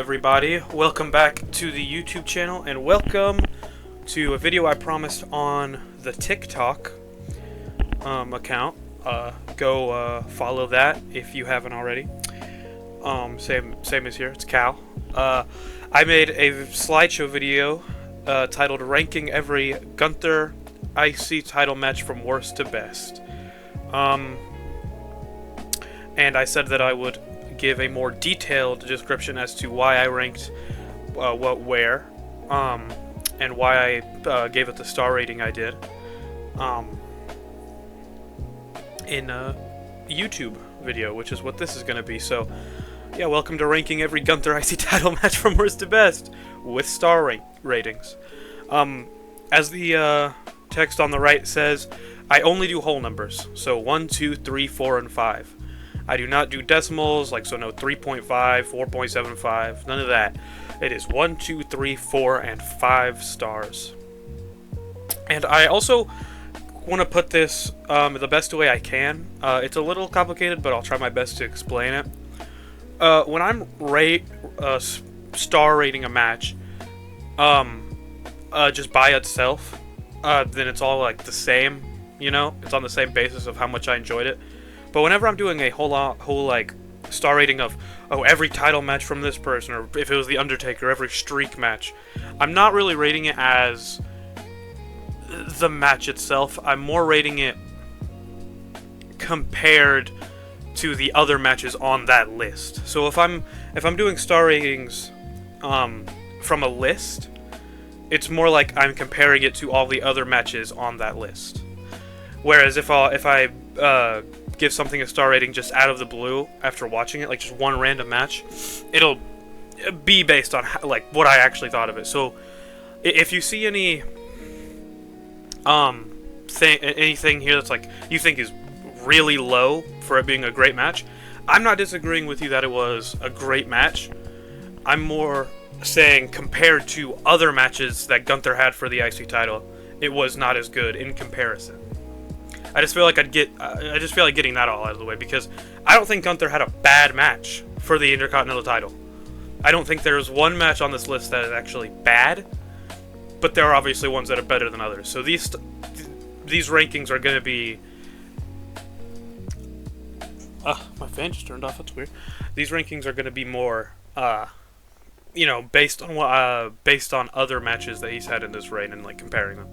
everybody. Welcome back to the YouTube channel, and welcome to a video I promised on the TikTok account. Go follow that if you haven't already. Same as here. It's Cal. I made a slideshow video titled "Ranking Every Gunther I.C. title match from worst to best." And I said that I would give a more detailed description as to why I ranked what where, and why I gave it the star rating I did in a YouTube video, which is what this is going to be. So, yeah, welcome to ranking every Gunther I.C. title match from worst to best with star ratings. As the text on the right says, I only do whole numbers, so 1, 2, 3, 4, and 5. I do not do decimals, so no 3.5, 4.75, none of that. It is 1, 2, 3, 4, and 5 stars. And I also want to put this the best way I can. It's a little complicated, but I'll try my best to explain it. When I'm star rating a match, just by itself, then it's all the same, It's on the same basis of how much I enjoyed it. But whenever I'm doing a whole star rating of, every title match from this person, or if it was The Undertaker, every streak match, I'm not really rating it as the match itself. I'm more rating it compared to the other matches on that list. So if I'm doing star ratings from a list, it's more like I'm comparing it to all the other matches on that list. Whereas if I give something a star rating just out of the blue after watching it, just one random match, it'll be based on what I actually thought of it. So if you see any anything here that's you think is really low for it being a great match, I'm not disagreeing with you that it was a great match. I'm more saying compared to other matches that Gunther had for the IC title, it was not as good in comparison. I just feel like getting that all out of the way, because I don't think Gunther had a bad match for the Intercontinental title. I don't think there's one match on this list that is actually bad, but there are obviously ones that are better than others. So these rankings are going to be... my fan just turned off. That's weird. These rankings are going to be more, based on other matches that he's had in this reign and comparing them.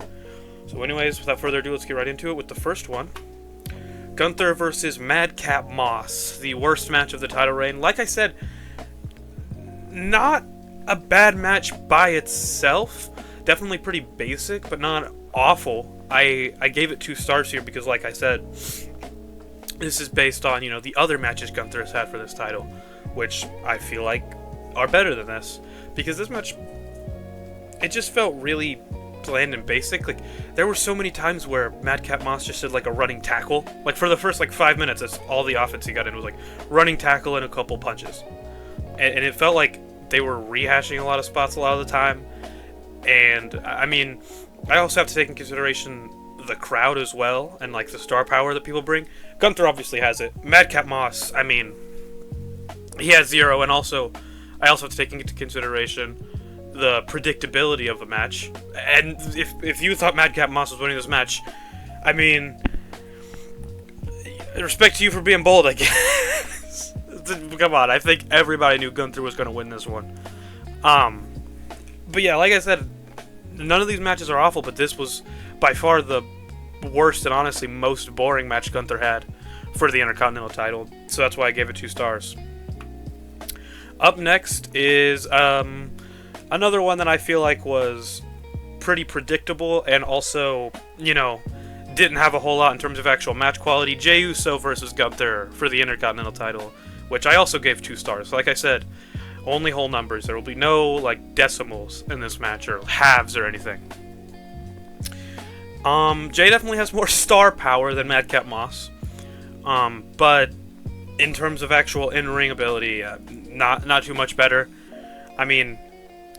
So anyways, without further ado, let's get right into it with the first one. Gunther versus Madcap Moss, the worst match of the title reign. Like I said, not a bad match by itself. Definitely pretty basic, but not awful. I gave it 2 stars here because, like I said, this is based on, the other matches Gunther has had for this title, which I feel like are better than this. Because this match, it just felt really bland and basic. There were so many times where Madcap Moss just did a running tackle. For the first 5 minutes, that's all the offense he got in was running tackle and a couple punches. And it felt like they were rehashing a lot of spots a lot of the time. And I mean, I also have to take in consideration the crowd as well, and the star power that people bring. Gunther obviously has it. Madcap Moss, I mean, he has 0, and also I also have to take into consideration the predictability of the match. And if you thought Madcap Moss was winning this match, I mean, respect to you for being bold, I guess. Come on, I think everybody knew Gunther was going to win this one. But yeah, like I said, none of these matches are awful, but this was by far the worst and honestly most boring match Gunther had for the Intercontinental title. So that's why I gave it 2 stars. Up next is another one that I feel like was pretty predictable and also, didn't have a whole lot in terms of actual match quality. Jey Uso versus Gunther for the Intercontinental title, which I also gave 2 stars. Like I said, only whole numbers. There will be no decimals in this match or halves or anything. Jey definitely has more star power than Madcap Moss, but in terms of actual in-ring ability, not too much better. I mean,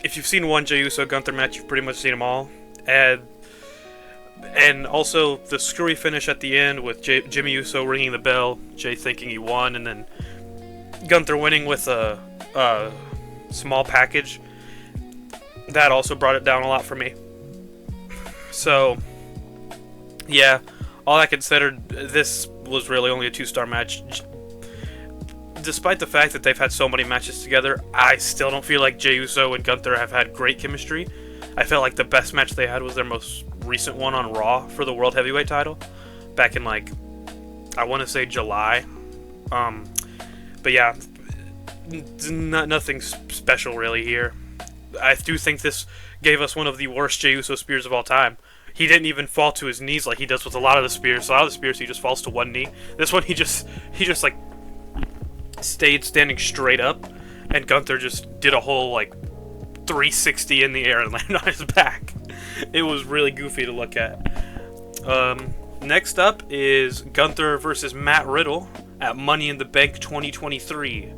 if you've seen one Jey Uso Gunther match, you've pretty much seen them all. And also the screwy finish at the end with Jimmy Uso ringing the bell, Jey thinking he won, and then Gunther winning with a small package. That also brought it down a lot for me. So, yeah, all that considered, this was really only a 2-star match. Despite the fact that they've had so many matches together, I still don't feel like Jey Uso and Gunther have had great chemistry. I felt like the best match they had was their most recent one on Raw for the World Heavyweight title, back in, like, I want to say July. But yeah, nothing special really here. I do think this gave us one of the worst Jey Uso spears of all time. He didn't even fall to his knees like he does with a lot of the spears. A lot of the spears he just falls to one knee. This one he just like stayed standing straight up, and Gunther just did a whole like 360 in the air and landed on his back. It was really goofy to look at. Next up is Gunther versus Matt Riddle at Money in the Bank 2023.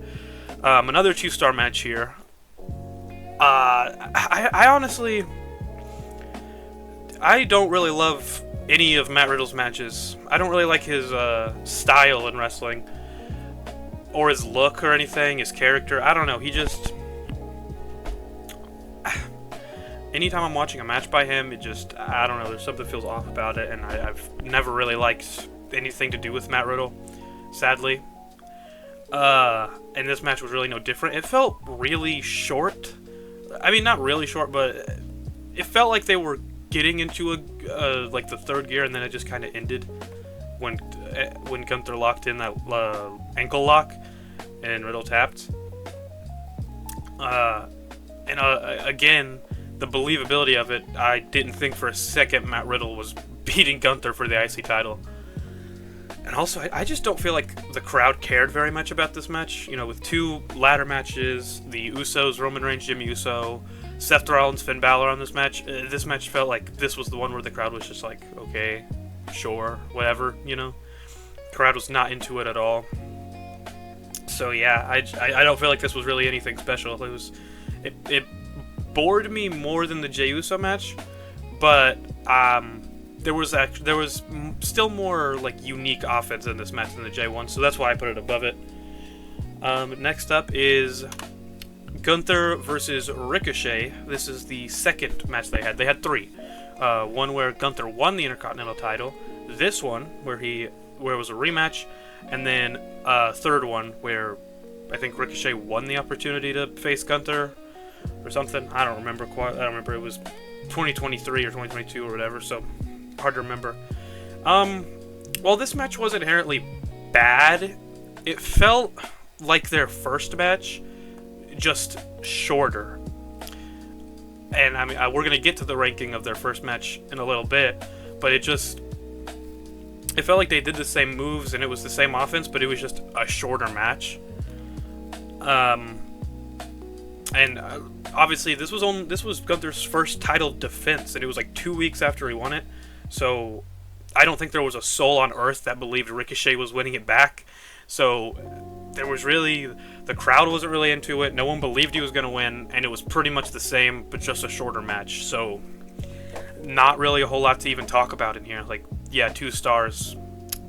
Another 2-star match here. I honestly, I don't really love any of Matt Riddle's matches. I don't really like his style in wrestling, or his look or anything, his character. I don't know, he just... Anytime I'm watching a match by him, it just, I don't know, there's something that feels off about it, and I've never really liked anything to do with Matt Riddle, sadly. And this match was really no different. It felt really short. I mean, not really short, but it felt like they were getting into like the third gear, and then it just kind of ended when Gunther locked in that ankle lock and Riddle tapped. Again, the believability of it, I didn't think for a second Matt Riddle was beating Gunther for the IC title. And also, I just don't feel like the crowd cared very much about this match. You know, with 2 ladder matches, the Usos, Roman Reigns, Jimmy Uso, Seth Rollins, Finn Balor on this match felt like this was the one where the crowd was just like, okay, sure, whatever, you know? The crowd was not into it at all. So yeah, I don't feel like this was really anything special. It bored me more than the Jey Uso match, but there was still more like unique offense in this match than the Jey one, so that's why I put it above it. Next up is Gunther versus Ricochet. This is the second match they had. They had 3. One where Gunther won the Intercontinental title. This one where it was a rematch, and then a third one where I think Ricochet won the opportunity to face Gunther or something. I don't remember quite. I don't remember. It was 2023 or 2022 or whatever. So hard to remember. Well, this match was inherently bad. It felt like their first match, just shorter. And I mean, we're gonna get to the ranking of their first match in a little bit, but it felt like they did the same moves and it was the same offense, but it was just a shorter match. And obviously this was Gunther's first title defense, and it was like 2 weeks after he won it. So I don't think there was a soul on earth that believed Ricochet was winning it back. So there was really, the crowd wasn't really into it. No one believed he was going to win, and it was pretty much the same, but just a shorter match. So not really a whole lot to even talk about in here. Like, yeah, 2 stars.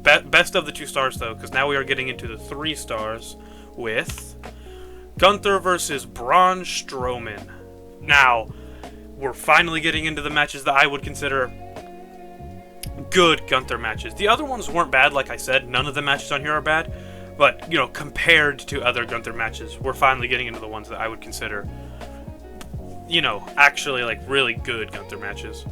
Best of the 2 stars, though, because now we are getting into the 3 stars with Gunther versus Braun Strowman. Now, we're finally getting into the matches that I would consider good Gunther matches. The other ones weren't bad, like I said. None of the matches on here are bad. But, you know, compared to other Gunther matches, we're finally getting into the ones that I would consider, you know, actually, like, really good Gunther matches.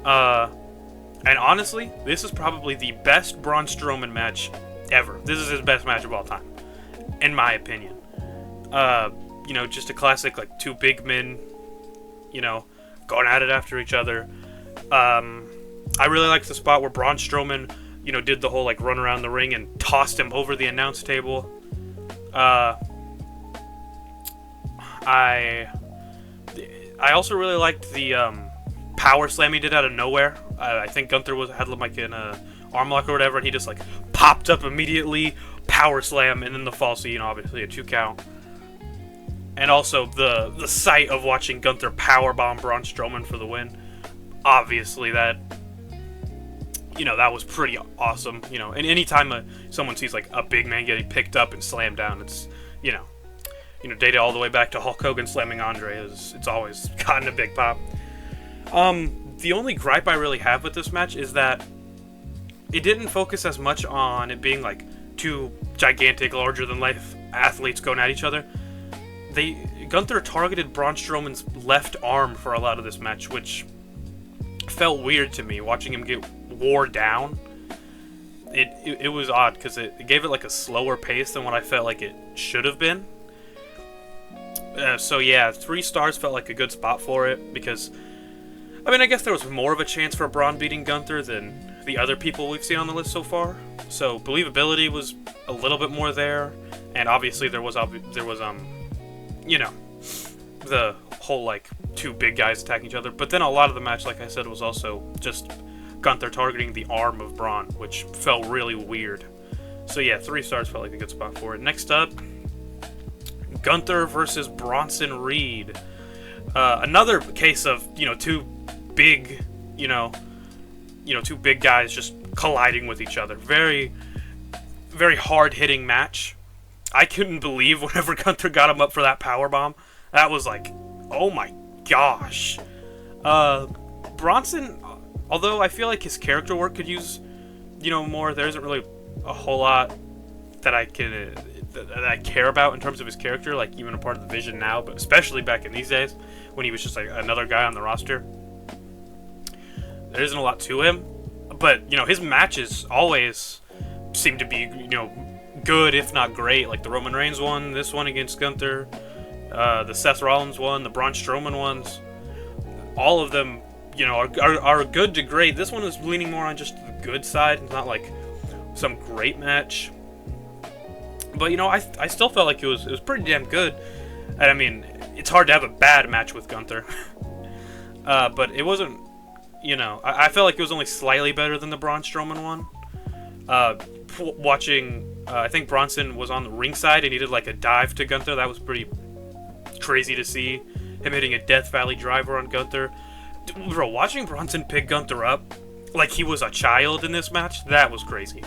And honestly, this is probably the best Braun Strowman match ever. This is his best match of all time, in my opinion. You know, just a classic, like, 2 big men, you know, going at it after each other. I really liked the spot where Braun Strowman, you know, did the whole, like, run around the ring and tossed him over the announce table. I also really liked the power slam he did out of nowhere. I think Gunther had like an arm lock or whatever, and he just, like, popped up immediately, power slam, and then the fall, so, you know, obviously a 2 count. And also the sight of watching Gunther powerbomb Braun Strowman for the win. Obviously that, you know, that was pretty awesome, you know. And anytime someone sees, like, a big man getting picked up and slammed down, it's, you know, date it all the way back to Hulk Hogan slamming Andre. It's always gotten a big pop. The only gripe I really have with this match is that it didn't focus as much on it being like two gigantic, larger-than-life athletes going at each other. Gunther targeted Braun Strowman's left arm for a lot of this match, which felt weird to me, watching him get wore down. It was odd, because it gave it like a slower pace than what I felt like it should have been. So yeah, 3 stars felt like a good spot for it, because, I mean, I guess there was more of a chance for Braun beating Gunther than the other people we've seen on the list so far. So believability was a little bit more there, and obviously there was the whole like 2 big guys attacking each other. But then a lot of the match, like I said, was also just Gunther targeting the arm of Braun, which felt really weird. So yeah, 3 stars felt like a good spot for it. Next up, Gunther versus Bronson Reed. Another case of 2 big, 2 big guys just colliding with each other. Very, very hard-hitting match. I couldn't believe whenever Gunther got him up for that powerbomb. That was like, oh my gosh. Bronson, although I feel like his character work could use, more, there isn't really a whole lot that I care about in terms of his character, like even a part of the Vision now, but especially back in these days when he was just like another guy on the roster. There isn't a lot to him, but his matches always seem to be good, if not great. Like the Roman Reigns one, this one against Gunther, the Seth Rollins one, the Braun Strowman ones, all of them are good to great. This one is leaning more on just the good side. It's not like some great match, but I still felt like it was pretty damn good. And I mean, it's hard to have a bad match with Gunther. But it wasn't, I felt like it was only slightly better than the Braun Strowman one. Watching, I think Bronson was on the ringside and he did like a dive to Gunther. That was pretty crazy to see. Him hitting a Death Valley driver on Gunther. Bro, watching Bronson pick Gunther up like he was a child in this match, that was crazy.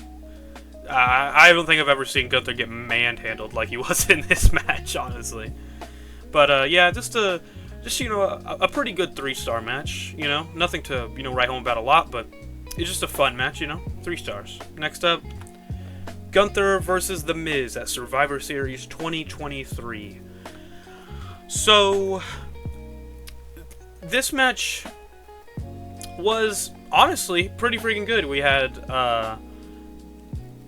I don't think I've ever seen Gunther get manhandled like he was in this match, honestly. But yeah, just a pretty good 3-star match. Nothing to write home about a lot, but it's just a fun match. 3 stars. Next up, Gunther versus The Miz at Survivor Series 2023. So this match was honestly pretty freaking good. We had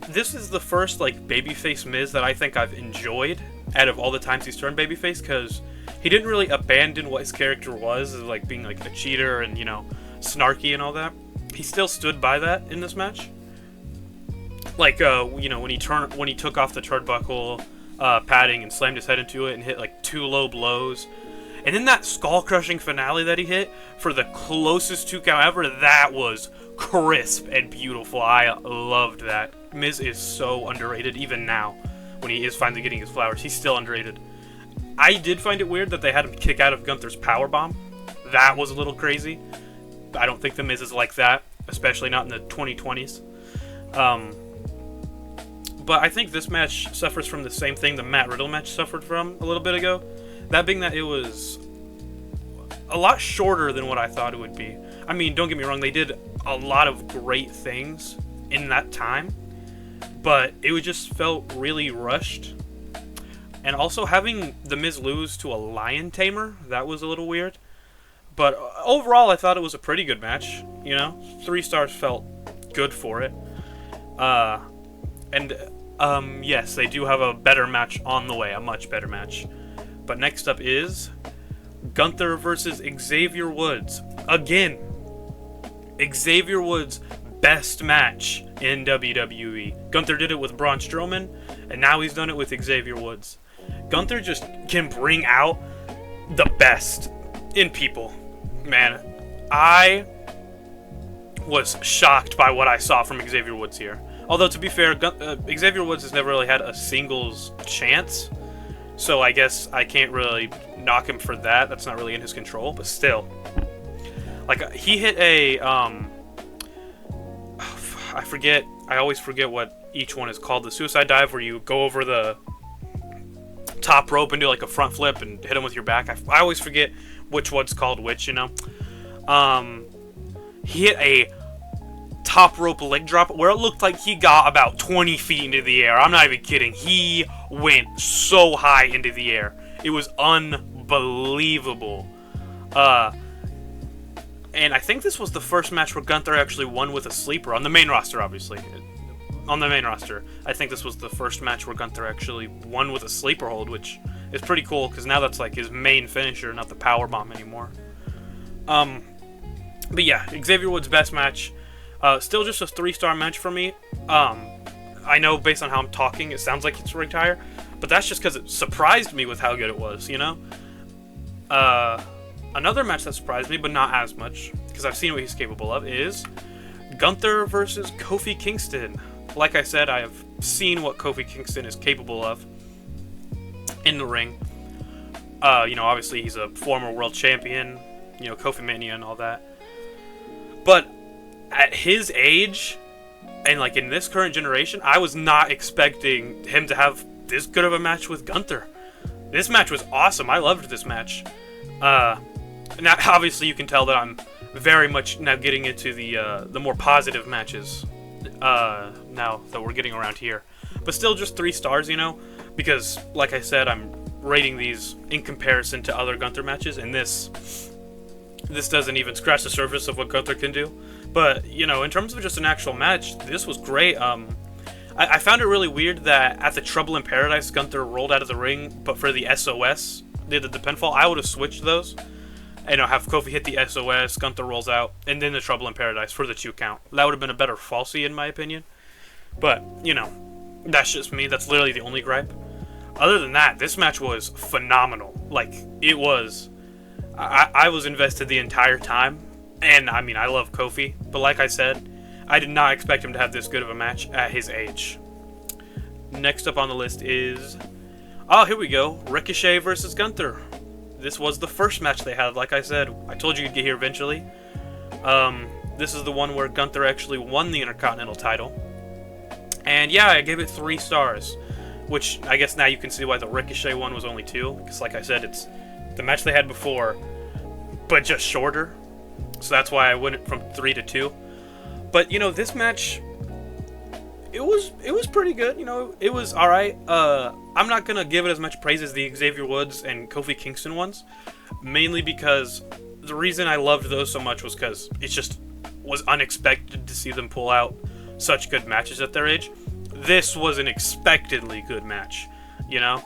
this is the first like babyface Miz that I think I've enjoyed out of all the times he's turned babyface, because he didn't really abandon what his character was, as like being like a cheater and snarky and all that. He still stood by that in this match. Like when he took off the turnbuckle padding and slammed his head into it and hit like 2 low blows. And then that skull-crushing finale that he hit for the closest 2 count ever, that was crisp and beautiful. I loved that. Miz is so underrated, even now, when he is finally getting his flowers. He's still underrated. I did find it weird that they had him kick out of Gunther's powerbomb. That was a little crazy. I don't think The Miz is like that, especially not in the 2020s. But I think this match suffers from the same thing the Matt Riddle match suffered from a little bit ago. That being that it was a lot shorter than what I thought it would be. I mean, don't get me wrong, they did a lot of great things in that time, but it just felt really rushed. And also having The Miz lose to a lion tamer, that was a little weird. But overall, I thought it was a pretty good match. 3 stars felt good for it. Yes, they do have a better match on the way, a much better match. But next up is Gunther versus Xavier Woods. Again, Xavier Woods' best match in WWE. Gunther did it with Braun Strowman, and now he's done it with Xavier Woods. Gunther just can bring out the best in people. Man, I was shocked by what I saw from Xavier Woods here. Although, to be fair, Xavier Woods has never really had a singles chance, so I guess I can't really knock him for that. That's not really in his control, but still. Like, he hit a, I always forget what each one is called. The suicide dive, where you go over the top rope and do like a front flip and hit him with your back. I always forget which one's called which, you know. He hit a top rope leg drop where it looked like he got about 20 feet into the air. I'm not even kidding. He went so high into the air. It was unbelievable. And I think this was the first match where Gunther actually won with a sleeper on the main roster, obviously. On the main roster, I think this was the first match where Gunther actually won with a sleeper hold, which is pretty cool because now that's like his main finisher, not the powerbomb anymore. But yeah, Xavier Woods' best match. Still just a 3-star match for me. I know based on how I'm talking, it sounds like it's rigged higher, but that's just because it surprised me with how good it was, you know? Another match that surprised me, but not as much, because I've seen what he's capable of, is Gunther versus Kofi Kingston. Like I said, I have seen what Kofi Kingston is capable of in the ring. You know, obviously he's a former world champion, you know, Kofi Mania and all that. But at his age, and like in this current generation, I was not expecting him to have this good of a match with Gunther. This match was awesome. I loved this match. Now, obviously, you can tell that I'm very much now getting into the more positive matches now that we're getting around here. But still just 3 stars, you know, because, like I said, I'm rating these in comparison to other Gunther matches, and this doesn't even scratch the surface of what Gunther can do. But, you know, in terms of just an actual match, this was great. I found it really weird that at the Trouble in Paradise, Gunther rolled out of the ring, but for the SOS, did the pinfall. I would have switched those. You know, have Kofi hit the SOS, Gunther rolls out, and then the Trouble in Paradise for the 2 count. That would have been a better falsie, in my opinion. But, you know, that's just me. That's literally the only gripe. Other than that, this match was phenomenal. Like, it was... I was invested the entire time. And, I mean, I love Kofi. But like I said, I did not expect him to have this good of a match at his age. Next up on the list is... Oh, here we go. Ricochet versus Gunther. This was the first match they had, like I said. I told you you'd get here eventually. This is the one where Gunther actually won the Intercontinental title. And yeah, I gave it 3 stars. Which, I guess now you can see why the Ricochet one was only 2. Because like I said, it's the match they had before, but just shorter. So that's why I went from 3 to 2. But, you know, this match... It was pretty good, you know, it was alright. I'm not going to give it as much praise as the Xavier Woods and Kofi Kingston ones, mainly because the reason I loved those so much was because it just was unexpected to see them pull out such good matches at their age. This was an expectedly good match, you know?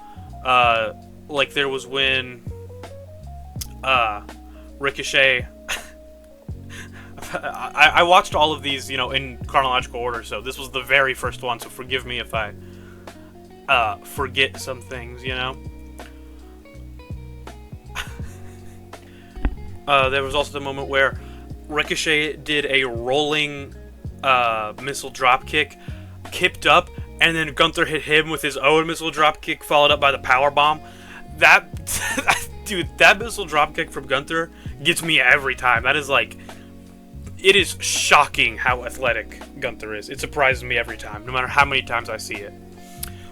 Like there was when Ricochet... I watched all of these, you know, in chronological order, so this was the very first one, so forgive me if I forget some things, you know. There was also the moment where Ricochet did a rolling missile drop kick, kipped up, and then Gunther hit him with his own missile drop kick, followed up by the power bomb. Dude, that missile drop kick from Gunther gets me every time. That is like... It is shocking how athletic Gunther is. It surprises me every time, no matter how many times I see it.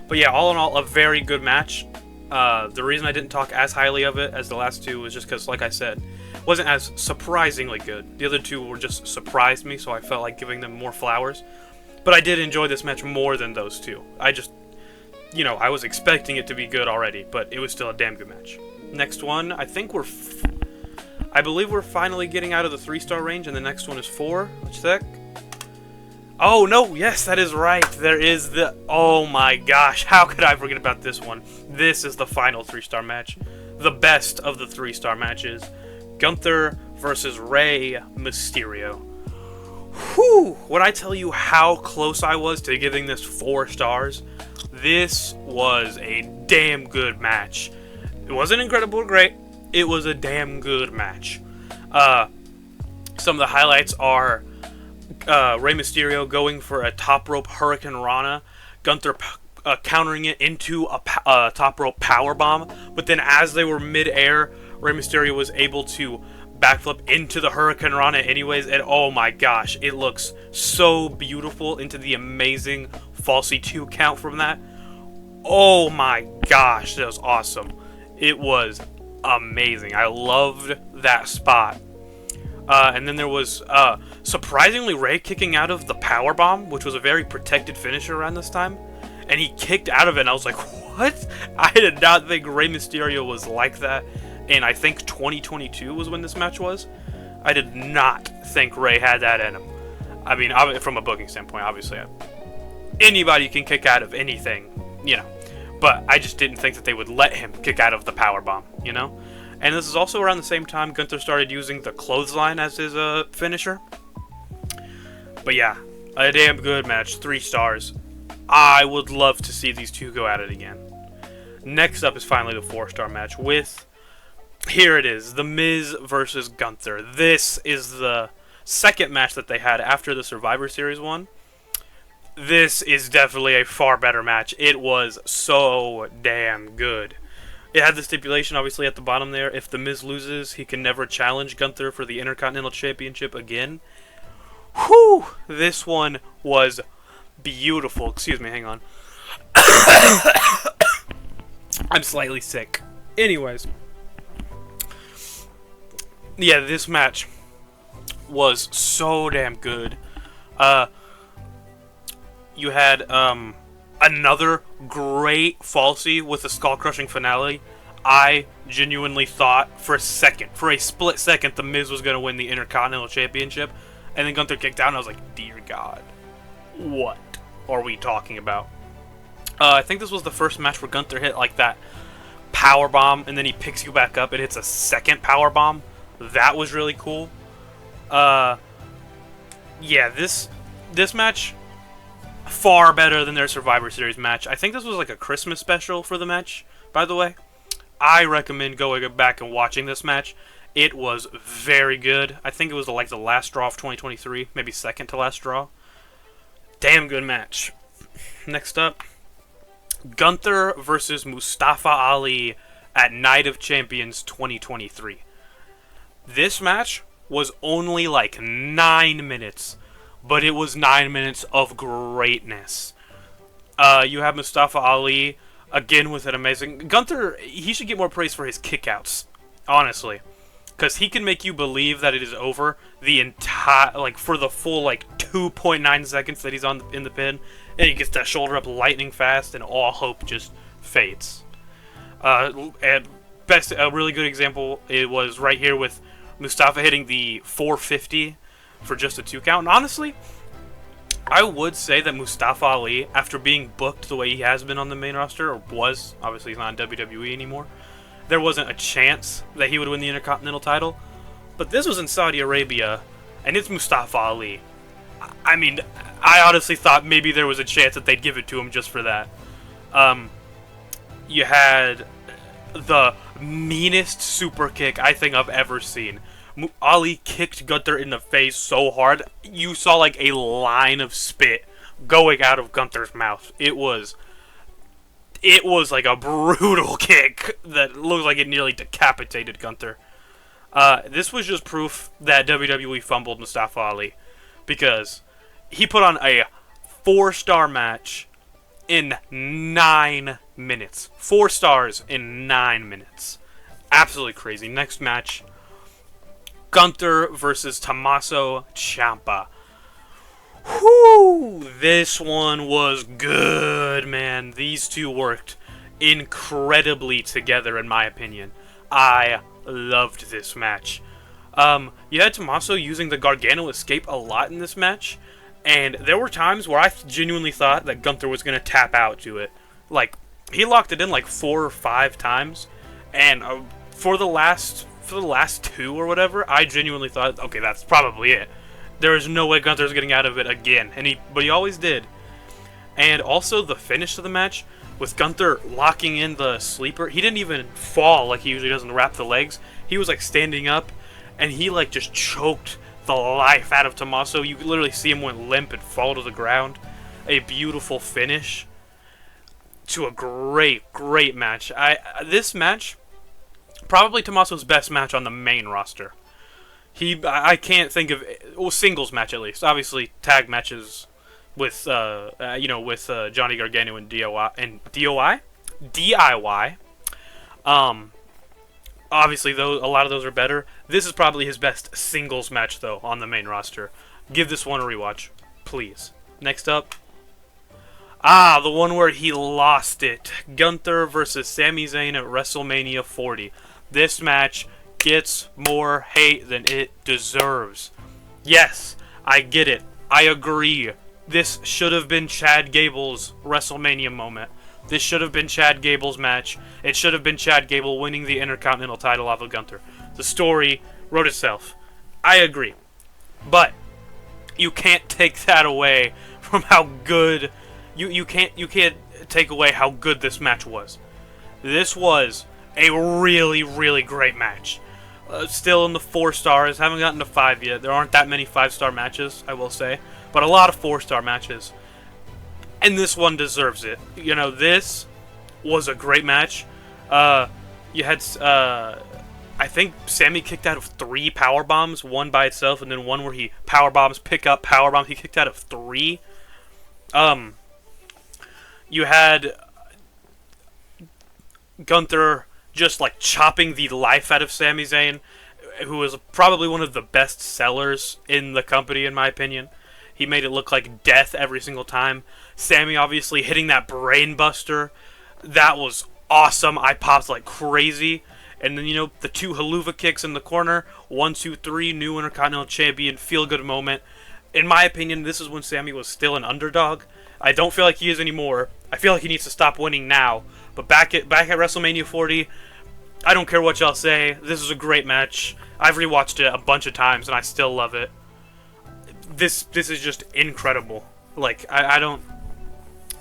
But yeah, all in all, a very good match. The reason I didn't talk as highly of it as the last 2 was just because, like I said, it wasn't as surprisingly good. The other 2 were just surprised me, so I felt like giving them more flowers. But I did enjoy this match more than those 2. I just, you know, I was expecting it to be good already, but it was still a damn good match. Next one, I think I believe we're finally getting out of the 3-star range, and the next one is 4. Let's check. Oh, no, yes, that is right. There is the... Oh, my gosh. How could I forget about this one? This is the final 3-star match. The best of the 3-star matches. Gunther versus Rey Mysterio. Whew. When I tell you how close I was to giving this 4 stars, this was a damn good match. It wasn't incredible or great. It was a damn good match. Some of the highlights are Rey Mysterio going for a top rope Hurricane Rana, Gunther countering it into a top rope powerbomb, but then as they were mid-air, Rey Mysterio was able to backflip into the Hurricane Rana anyways, and oh my gosh, it looks so beautiful into the amazing falsy 2 count from that. Oh my gosh, that was awesome. It was amazing. I loved that spot. And then there was, surprisingly, Rey kicking out of the powerbomb, which was a very protected finisher around this time. And he kicked out of it, and I was like, what? I did not think Rey Mysterio was like that. And I think 2022 was when this match was. I did not think Rey had that in him. I mean, from a booking standpoint, obviously, anybody can kick out of anything, you know. But I just didn't think that they would let him kick out of the powerbomb, you know? And this is also around the same time Gunther started using the clothesline as his finisher. But yeah, a damn good match, 3 stars. I would love to see these two go at it again. Next up is finally the 4-star match with, here it is, The Miz versus Gunther. This is the second match that they had after the Survivor Series one. This is definitely a far better match. It was so damn good. It had the stipulation, obviously, at the bottom there. If The Miz loses, he can never challenge Gunther for the Intercontinental Championship again. Whew! This one was beautiful. Excuse me, hang on. I'm slightly sick. Anyways. Yeah, this match was so damn good. You had another great falsie with a skull-crushing finale. I genuinely thought for a split second, The Miz was going to win the Intercontinental Championship. And then Gunther kicked out, and I was like, dear God, what are we talking about? I think this was the first match where Gunther hit like that power bomb, and then he picks you back up and hits a second power bomb. That was really cool. Yeah, this match, far better than their Survivor Series match. I think this was like a Christmas special for the match, by the way. I recommend going back and watching this match. It was very good. I think it was like the last draw of 2023, maybe second to last draw. Damn good match. Next up, Gunther versus Mustafa Ali at Night of Champions 2023. This match was only like 9 minutes, but it was 9 minutes of greatness. You have Mustafa Ali, again with an amazing... Gunther, he should get more praise for his kickouts, honestly. Because he can make you believe that it is over the entire... like, for the full, like, 2.9 seconds that he's in the pin. And he gets that shoulder up lightning fast, and all hope just fades. And a really good example, it was right here with Mustafa hitting the 450 for just a 2 count. And honestly, I would say that Mustafa Ali, after being booked the way he has been on the main roster, or was, obviously he's not in WWE anymore, there wasn't a chance that he would win the Intercontinental title. But this was in Saudi Arabia, and it's Mustafa Ali. I mean, I honestly thought maybe there was a chance that they'd give it to him just for that. You had the meanest super kick I think I've ever seen. Ali kicked Gunther in the face so hard, you saw like a line of spit going out of Gunther's mouth. It was like a brutal kick that looked like it nearly decapitated Gunther. This was just proof that WWE fumbled Mustafa Ali, because he put on a 4-star match in 9 minutes. 4 stars in 9 minutes. Absolutely crazy. Next match, Gunther versus Tommaso Ciampa. Whoo! This one was good, man. These two worked incredibly together, in my opinion. I loved this match. You had Tommaso using the Gargano escape a lot in this match, and there were times where I genuinely thought that Gunther was going to tap out to it. Like, he locked it in like 4 or 5 times, and for the last 2 or whatever, I genuinely thought, okay, that's probably it. There is no way Gunther's getting out of it again, but he always did. And also the finish of the match, with Gunther locking in the sleeper, he didn't even fall like he usually does and wrap the legs. He was like standing up, and he like just choked the life out of Tommaso. You could literally see him went limp and fall to the ground. A beautiful finish to a great, great match. This match, probably Tommaso's best match on the main roster. I can't think of... well, singles match at least. Obviously, tag matches with Johnny Gargano and DIY. Um, Obviously, though, a lot of those are better. This is probably his best singles match, though, on the main roster. Give this one a rewatch, please. Next up, the one where he lost it. Gunther versus Sami Zayn at WrestleMania 40. This match gets more hate than it deserves. Yes, I get it. I agree. This should have been Chad Gable's WrestleMania moment. This should have been Chad Gable's match. It should have been Chad Gable winning the Intercontinental title off of Gunther. The story wrote itself. I agree. But you can't take that away from how good you can't take away how good this match was. This was a really, really great match. Still in the 4 stars. Haven't gotten to 5 yet. There aren't that many 5-star matches, I will say. But a lot of 4-star matches. And this one deserves it. You know, this was a great match. You had, I think Sammy kicked out of 3 power bombs, one by itself, and then one where he power bombs, pick up power bomb. He kicked out of 3. You had Gunther just like chopping the life out of Sami Zayn, who was probably one of the best sellers in the company, in my opinion. He made it look like death every single time. Sammy obviously hitting that brain buster. That was awesome. I popped like crazy. And then, you know, the 2 haluva kicks in the corner. 1, 2, 3, new Intercontinental Champion. Feel-good moment. In my opinion, this is when Sammy was still an underdog. I don't feel like he is anymore. I feel like he needs to stop winning now. But back at WrestleMania 40, I don't care what y'all say. This is a great match. I've rewatched it a bunch of times, and I still love it. This is just incredible. Like, I don't...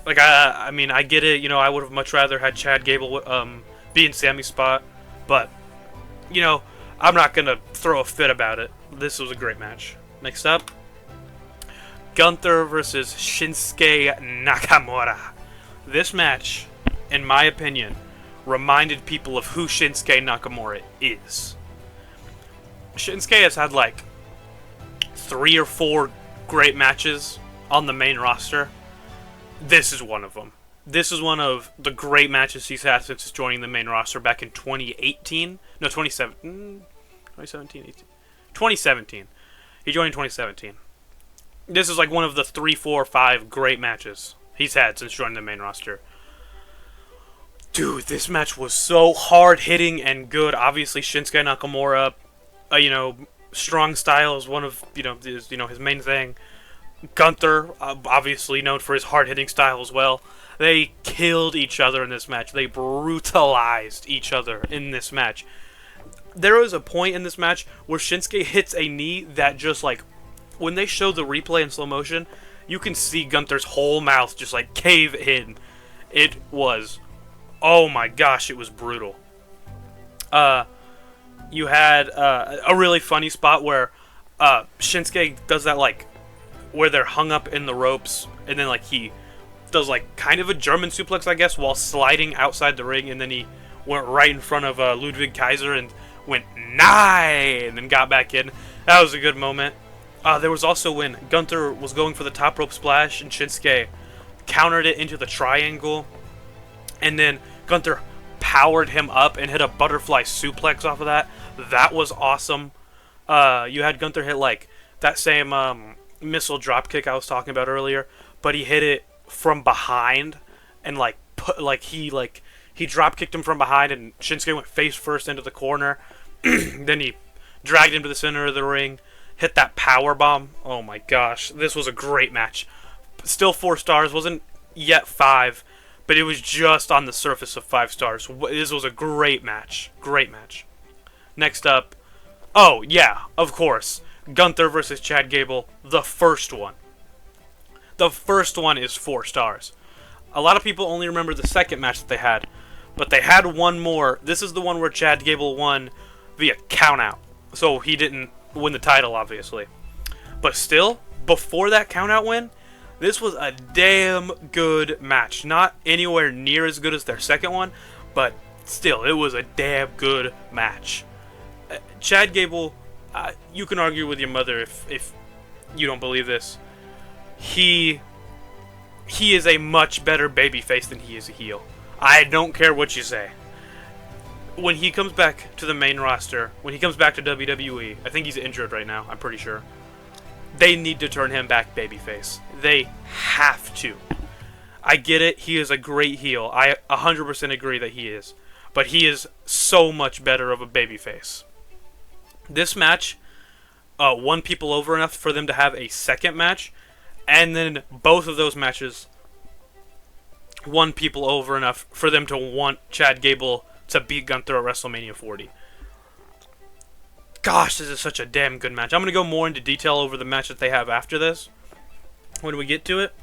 Like, I mean, I get it. You know, I would have much rather had Chad Gable be in Sammy's spot. But, you know, I'm not going to throw a fit about it. This was a great match. Next up, Gunther versus Shinsuke Nakamura. This match, in my opinion, reminded people of who Shinsuke Nakamura is. Shinsuke has had, like, 3 or 4 great matches on the main roster. This is one of them. This is one of the great matches he's had since joining the main roster back in 2018. No, 2017, 18. 2017. He joined in 2017. This is like one of the 3, 4, 5 great matches he's had since joining the main roster. Dude, this match was so hard-hitting and good. Obviously, Shinsuke Nakamura, you know, strong style is one of, his main thing. Gunther, obviously known for his hard-hitting style as well. They killed each other in this match. They brutalized each other in this match. There was a point in this match where Shinsuke hits a knee that just, like, when they show the replay in slow motion, you can see Gunther's whole mouth just, like, cave in. It was, oh my gosh, it was brutal. You had a really funny spot where Shinsuke does that, like, where they're hung up in the ropes, and then, like, he does, like, kind of a German suplex, I guess, while sliding outside the ring, and then he went right in front of Ludwig Kaiser and went, "Nine!" and then got back in. That was a good moment. There was also when Gunther was going for the top rope splash, and Shinsuke countered it into the triangle, and then Gunther powered him up and hit a butterfly suplex off of that. That was awesome. You had Gunther hit, like, that same missile dropkick I was talking about earlier, but he hit it from behind, and he drop kicked him from behind, and Shinsuke went face first into the corner. Then he dragged him to the center of the ring, hit that power bomb. Oh my gosh, this was a great match. Still 4 stars, wasn't yet 5, but it was just on the surface of 5 stars. This was a great match. Great match. Next up, oh yeah, of course, Gunther versus Chad Gable, the first one. The first one is 4 stars. A lot of people only remember the second match that they had, but they had one more. This is the one where Chad Gable won via countout. So he didn't win the title, obviously. But still, before that countout win, this was a damn good match. Not anywhere near as good as their second one, but still, it was a damn good match. Chad Gable, you can argue with your mother if you don't believe this. He he is a much better babyface than he is a heel. I don't care what you say. When he comes back to the main roster, when he comes back to WWE, I think he's injured right now, I'm pretty sure. They need to turn him back babyface. They have to. I get it, he is a great heel. I 100% agree that he is. But he is so much better of a babyface. This match won people over enough for them to have a second match, and then both of those matches won people over enough for them to want Chad Gable to beat Gunther at WrestleMania 40. Gosh, this is such a damn good match. I'm going to go more into detail over the match that they have after this when we get to it.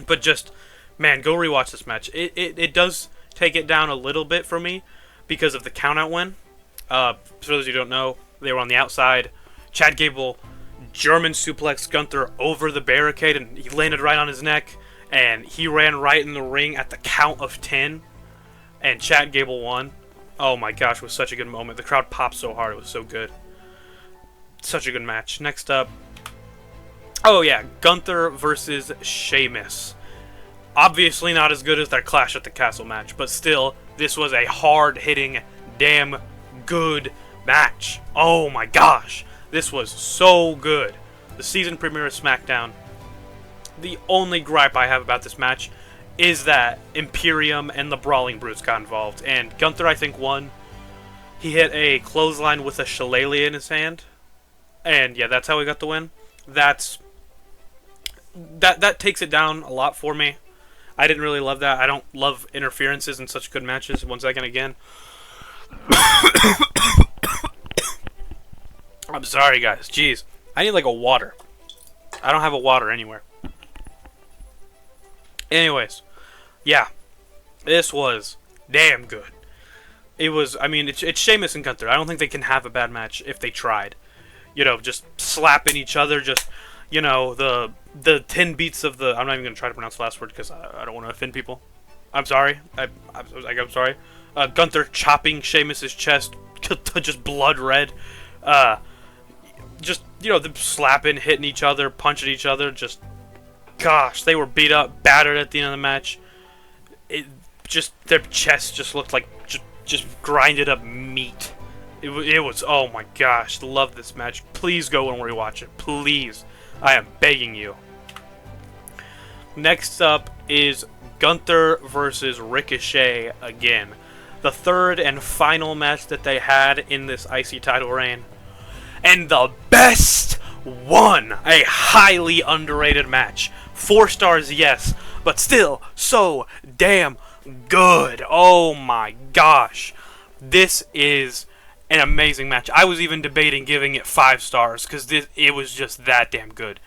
But just, man, go rewatch this match. It does take it down a little bit for me because of the countout win. For those who don't know, they were on the outside. Chad Gable German suplex Gunther over the barricade, and he landed right on his neck. And he ran right in the ring at the count of 10. And Chad Gable won. Oh my gosh, it was such a good moment. The crowd popped so hard. It was so good. Such a good match. Next up. Oh yeah, Gunther versus Sheamus. Obviously not as good as their Clash at the Castle match, but still, this was a hard-hitting, damn good match. Oh my gosh. This was so good. The season premiere of SmackDown. The only gripe I have about this match is that Imperium and the Brawling Brutes got involved. And Gunther, I think, won. He hit a clothesline with a shillelagh in his hand. And yeah, that's how he got the win. That takes it down a lot for me. I didn't really love that. I don't love interferences in such good matches. One second again. I'm sorry, guys. Jeez. I need like a water. I don't have a water anywhere. Anyways. Yeah. This was damn good. It was, I mean, it's Sheamus and Gunther. I don't think they can have a bad match if they tried. You know, just slapping each other, just, you know, the 10 beats of the... I'm not even going to try to pronounce the last word because I don't want to offend people. I'm sorry. I'm sorry. Gunther chopping Sheamus's chest to just blood red. Just, you know, them slapping, hitting each other, punching each other. Just, gosh, they were beat up, battered at the end of the match. Their chests just looked like just grinded up meat. It was, oh my gosh, love this match. Please go and rewatch it. Please. I am begging you. Next up is Gunther versus Ricochet again. The third and final match that they had in this IC title reign. And the best one! A highly underrated match. 4 stars, yes, but still so damn good. Oh my gosh. This is an amazing match. I was even debating giving it 5 stars because it was just that damn good.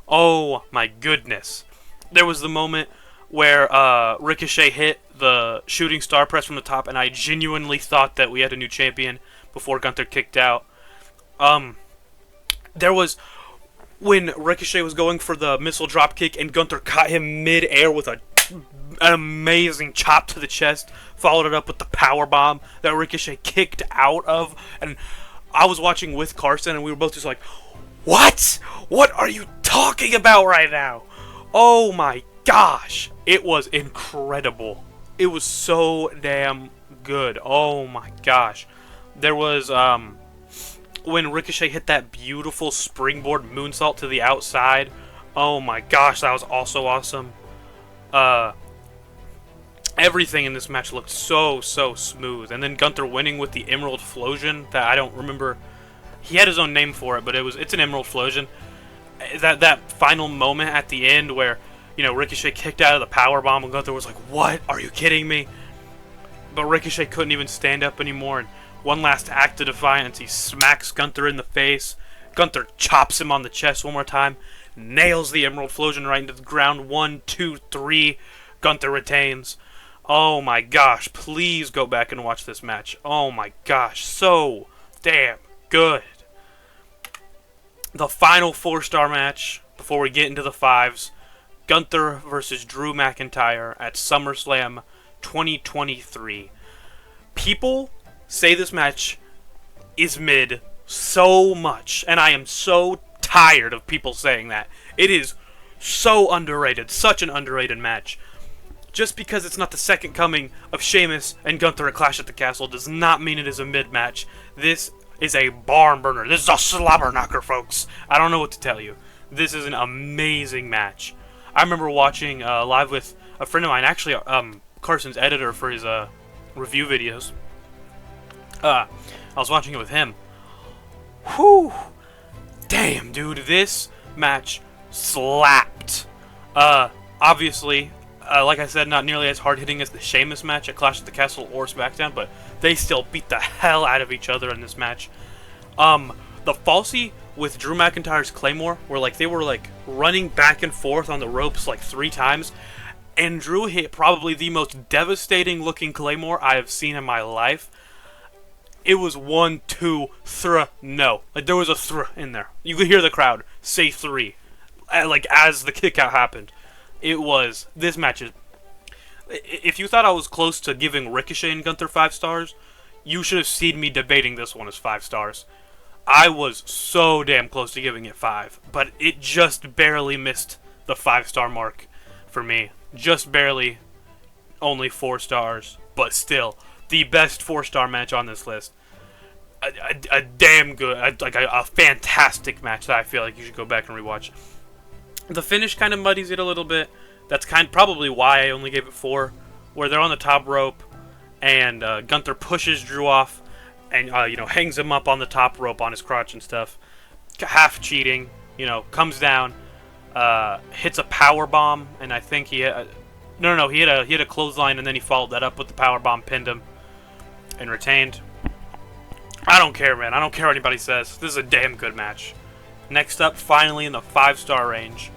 Oh my goodness. There was the moment where Ricochet hit the shooting star press from the top, and I genuinely thought that we had a new champion before Gunther kicked out. There was when Ricochet was going for the missile drop kick, and Gunther caught him mid-air with an amazing chop to the chest, followed it up with the power bomb that Ricochet kicked out of. And I was watching with Carson, and we were both just like, what? What are you talking about right now? Oh my gosh. It was incredible. It was so damn good. Oh my gosh. There was, when Ricochet hit that beautiful springboard moonsault to the outside. Oh my gosh, that was also awesome. Everything in this match looked so smooth. And then Gunther winning with the Emerald Flosion that I don't remember. He had his own name for it, but it's an Emerald Flosion. That final moment at the end where, you know, Ricochet kicked out of the powerbomb and Gunther was like, what? Are you kidding me? But Ricochet couldn't even stand up anymore, and one last act of defiance, he smacks Gunther in the face. Gunther chops him on the chest one more time, nails the Emerald Flosion right into the ground. 1, 2, 3. Gunther retains. Oh my gosh, please go back and watch this match. Oh my gosh, so damn good. The final 4-star match before we get into the 5s. Gunther versus Drew McIntyre at SummerSlam 2023. People say this match is mid so much, and I am so tired of people saying that. It is So underrated. Such an underrated match. Just because it's not the second coming of Sheamus and Gunther at Clash at the Castle does not mean it is a mid-match. This is a barn burner. This is a slobber knocker, folks. I don't know what to tell you. This is an amazing match. I remember watching live with a friend of mine, actually Carson's editor for his review videos. I was watching it with him. Whew! Damn, dude, this match slapped. Obviously, like I said, not nearly as hard-hitting as the Sheamus match at Clash at the Castle or SmackDown, but they still beat the hell out of each other in this match. The falsie with Drew McIntyre's Claymore, where like they were like running back and forth on the ropes like 3 times, and Drew hit probably the most devastating-looking Claymore I have seen in my life. It was 1, 2, 3, no. Like, there was a 3 in there. You could hear the crowd say 3, like, as the kick-out happened. It was, this match is, if you thought I was close to giving Ricochet and Gunther 5 stars, you should have seen me debating this one as 5 stars. I was so damn close to giving it 5, but it just barely missed the 5-star mark for me. Just barely, only 4 stars, but still, the best 4-star match on this list. A damn good, like a fantastic match that I feel like you should go back and rewatch. The finish kind of muddies it a little bit. That's probably why I only gave it 4. Where they're on the top rope, and Gunther pushes Drew off, and hangs him up on the top rope on his crotch and stuff. Half cheating, comes down, hits a power bomb, and I think he had, he hit a clothesline, and then he followed that up with the power bomb, pinned him, and retained. I don't care, man. I don't care what anybody says. This is a damn good match. Next up, finally in the 5-star range,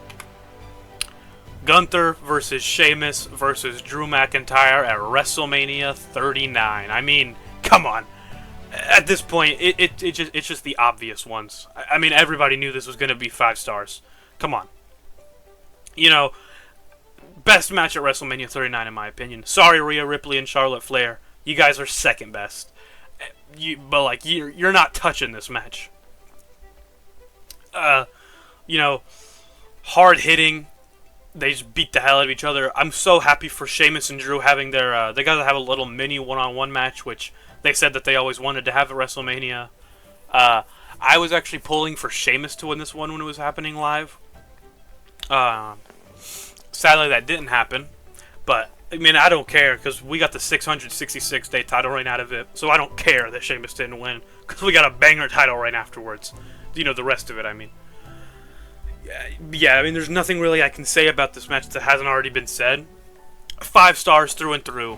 Gunther versus Sheamus versus Drew McIntyre at WrestleMania 39. I mean, come on. At this point, it's just the obvious ones. I mean, everybody knew this was going to be 5 stars. Come on. Best match at WrestleMania 39 in my opinion. Sorry, Rhea Ripley and Charlotte Flair. You guys are second best. But you're not touching this match. Hard hitting. They just beat the hell out of each other. I'm so happy for Sheamus and Drew having their. They got to have a little mini one-on-one match, which they said that they always wanted to have at WrestleMania. I was actually pulling for Sheamus to win this one when it was happening live. Sadly, that didn't happen. But I mean, I don't care because we got the 666-day title reign out of it, so I don't care that Sheamus didn't win because we got a banger title reign afterwards. The rest of it, I mean. Yeah, I mean, there's nothing really I can say about this match that hasn't already been said. 5 stars through and through.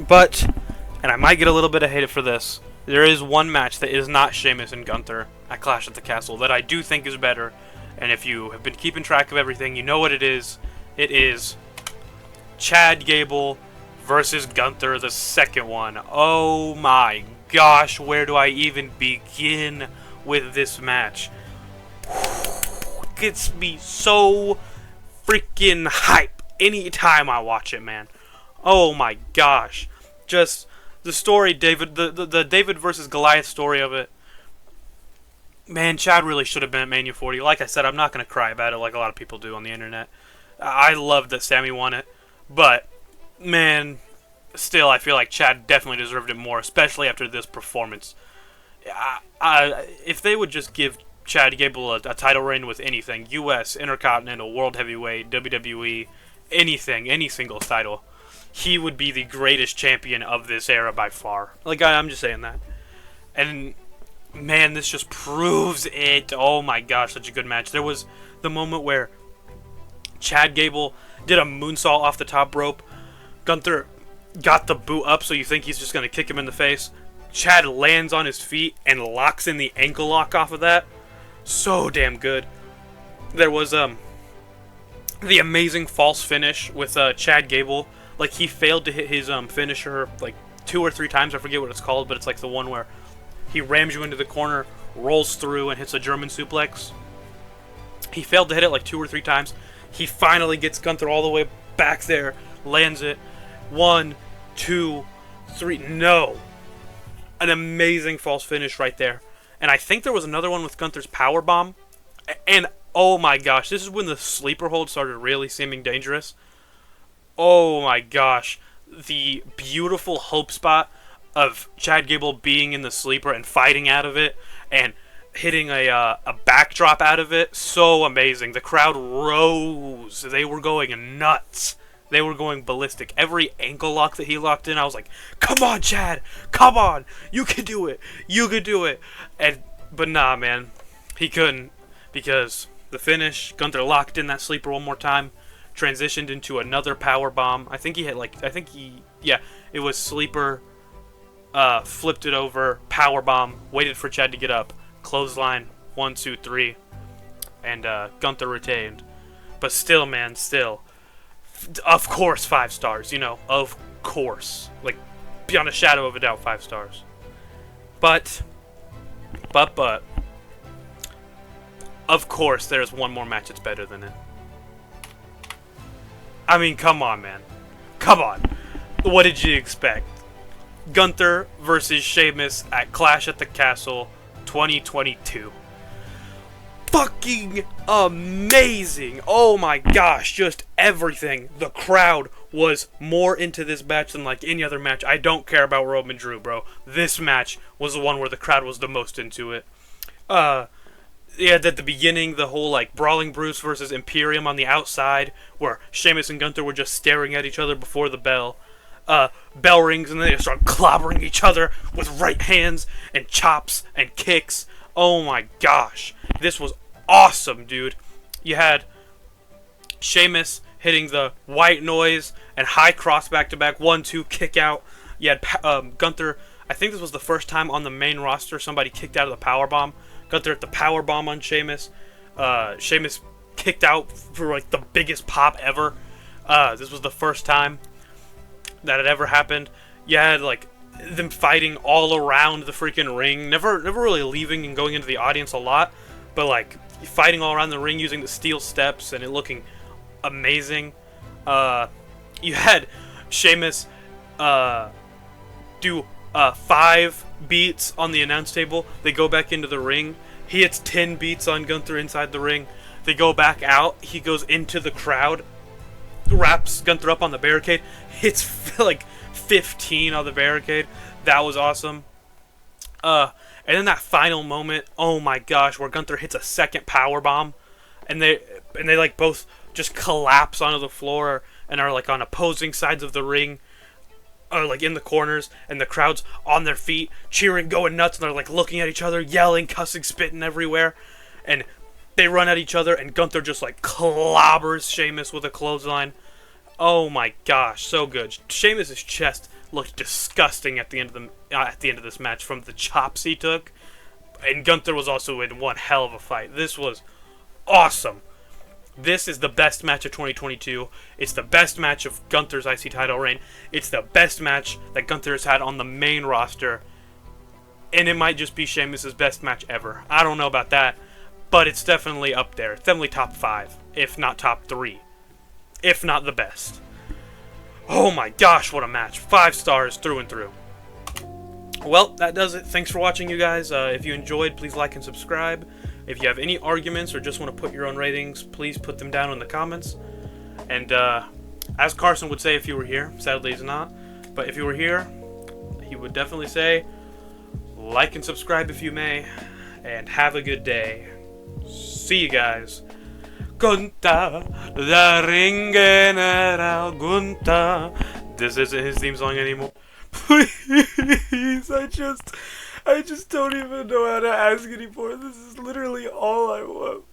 But, and I might get a little bit of hate for this, there is one match that is not Sheamus and Gunther at Clash at the Castle that I do think is better. And if you have been keeping track of everything, you know what it is. It is Chad Gable versus Gunther, the second one. Oh my gosh, where do I even begin with this match? Gets me so freaking hype anytime I watch it, man. Oh my gosh. Just the story, the David versus Goliath story of it. Man, Chad really should have been at Mania 40. Like I said, I'm not going to cry about it like a lot of people do on the internet. I loved that Sammy won it. But, man, still, I feel like Chad definitely deserved it more, especially after this performance. If they would just give Chad Gable a title reign with anything, US, Intercontinental, World Heavyweight, WWE, anything, any singles title, he would be the greatest champion of this era by far. Like, I'm just saying that. And, man, this just proves it. Oh my gosh, such a good match. There was the moment where Chad Gable did a moonsault off the top rope. Gunther got the boot up, so you think he's just going to kick him in the face. Chad lands on his feet and locks in the ankle lock off of that. So damn good. There was the amazing false finish with Chad Gable. Like, he failed to hit his finisher like 2 or 3 times. I forget what it's called, but it's like the one where he rams you into the corner, rolls through, and hits a German suplex. He failed to hit it like 2 or 3 times. He finally gets Gunther all the way back there, lands it. 1, 2, 3. No. An amazing false finish right there. And I think there was another one with Gunther's powerbomb. And Oh my gosh, this is when the sleeper hold started really seeming dangerous. Oh my gosh, the beautiful hope spot of Chad Gable being in the sleeper and fighting out of it and hitting a backdrop out of it, so amazing. The crowd rose. They were going nuts. They were going ballistic. Every ankle lock that he locked in, I was like, "Come on, Chad! Come on! You can do it! You can do it!" But nah, man, he couldn't, because the finish, Gunther locked in that sleeper one more time, transitioned into another power bomb. Yeah, it was sleeper, flipped it over, power bomb, waited for Chad to get up, clothesline, 1, 2, 3, and Gunther retained. But still, man, still, of course, 5 stars. Of course, like beyond a shadow of a doubt, 5 stars. But, of course, there's one more match that's better than it. I mean, come on, man. Come on. What did you expect? Gunther versus Sheamus at Clash at the Castle 2022. Fucking amazing. Oh my gosh, just everything. The crowd was more into this match than like any other match. I don't care about Roman Drew, bro. This match was the one where the crowd was the most into it. Yeah, at the beginning, the whole like Brawling Bruce versus Imperium on the outside, where Sheamus and Gunther were just staring at each other before the bell. Bell rings and then they start clobbering each other with right hands and chops and kicks. Oh my gosh, this was awesome, dude. You had Sheamus hitting the white noise and high cross back-to-back 1-2 kick out. You had Gunther. I think this was the first time on the main roster somebody kicked out of the powerbomb. Gunther at the powerbomb on Sheamus. Sheamus kicked out for like the biggest pop ever. This was the first time that had ever happened. You had like them fighting all around the freaking ring, never really leaving and going into the audience a lot, but like fighting all around the ring using the steel steps and it looking amazing. You had Sheamus do 5 beats on the announce table. They go back into the ring. He hits 10 beats on Gunther inside the ring. They go back out. He goes into the crowd, wraps Gunther up on the barricade, hits like 15 on the barricade. That was awesome. And then that final moment, oh my gosh, where Gunther hits a second power bomb, and they like both just collapse onto the floor and are like on opposing sides of the ring, or like in the corners, and the crowd's on their feet, cheering, going nuts, and they're like looking at each other, yelling, cussing, spitting everywhere, and they run at each other, and Gunther just like clobbers Sheamus with a clothesline. Oh my gosh, so good. Sheamus' chest looked disgusting at the end of this match from the chops he took, and Gunther was also in one hell of a fight. This was awesome. This is the best match of 2022. It's the best match of Gunther's IC title reign. It's the best match that Gunther has had on the main roster, and it might just be Sheamus' best match ever. I don't know about that, but it's definitely up there. It's definitely top 5, if not top 3, if not the best. Oh my gosh, what a match. 5 stars through and through. Well, that does it. Thanks for watching, you guys. If you enjoyed, please like and subscribe. If you have any arguments or just want to put your own ratings, please put them down in the comments. And as Carson would say if you were here, sadly he's not, but if you were here, he would definitely say, like and subscribe if you may, and have a good day. See you guys. Gunther, the ring general, Gunther. This isn't his theme song anymore. Please, I just don't even know how to ask anymore. This is literally all I want.